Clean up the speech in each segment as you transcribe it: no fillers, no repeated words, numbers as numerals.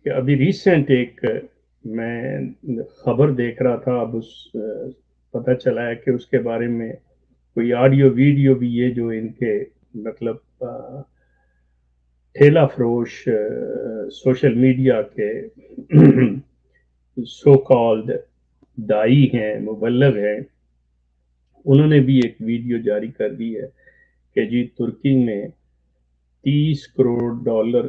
کہ ابھی ریسنٹ ایک میں خبر دیکھ رہا تھا، اب اس پتہ چلا ہے کہ اس کے بارے میں کوئی آڈیو ویڈیو بھی یہ جو ان کے مطلب ٹھیلا فروش سوشل میڈیا کے سو کالڈ دائی ہیں، مبلغ ہیں، انہوں نے بھی ایک ویڈیو جاری کر دی ہے کہ جی ترکی میں 30 کروڑ ڈالر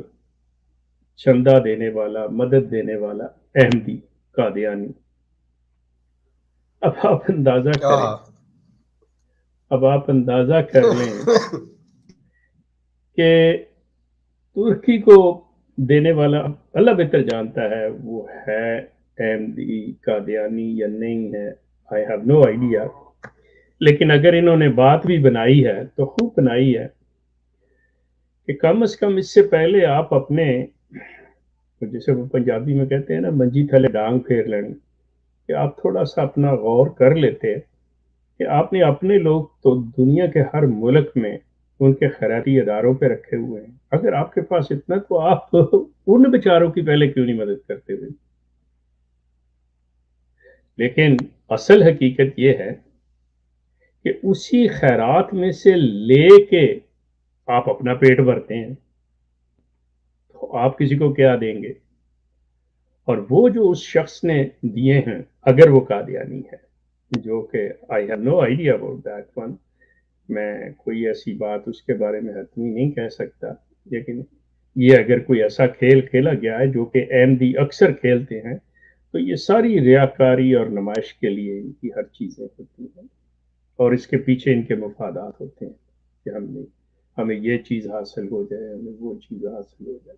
چندہ دینے والا، مدد دینے والا احمدی قادیانی. اب آپ اندازہ کریں، آہ اب آپ اندازہ کر لیں کہ ترکی کو دینے والا اللہ بہتر جانتا ہے وہ ہے احمدی قادیانی یا نہیں ہے. I have no idea. لیکن اگر انہوں نے بات بھی بنائی ہے تو خوب بنائی ہے کہ کم از کم اس سے پہلے آپ اپنے، جسے وہ پنجابی میں کہتے ہیں نا، منجی تھلے ڈانگ پھیر لینی، کہ آپ تھوڑا سا اپنا غور کر لیتے کہ آپ نے اپنے لوگ تو دنیا کے ہر ملک میں ان کے خیراتی اداروں پہ رکھے ہوئے ہیں. اگر آپ کے پاس اتنا تو آپ ان بیچاروں کی پہلے کیوں نہیں مدد کرتے ہوئے؟ لیکن اصل حقیقت یہ ہے کہ اسی خیرات میں سے لے کے آپ اپنا پیٹ بھرتے ہیں، تو آپ کسی کو کیا دیں گے؟ اور وہ جو اس شخص نے دیے ہیں، اگر وہ قادیانی ہے، جو کہ I have no idea about that one, میں کوئی ایسی بات اس کے بارے میں حتمی نہیں کہہ سکتا، لیکن یہ اگر کوئی ایسا کھیل کھیلا گیا ہے جو کہ احمدی اکثر کھیلتے ہیں، تو یہ ساری ریاکاری اور نمائش کے لیے ان کی ہر چیزیں ہوتی ہیں، اور اس کے پیچھے ان کے مفادات ہوتے ہیں کہ ہمیں یہ چیز حاصل ہو جائے، ہمیں وہ چیز حاصل ہو جائے.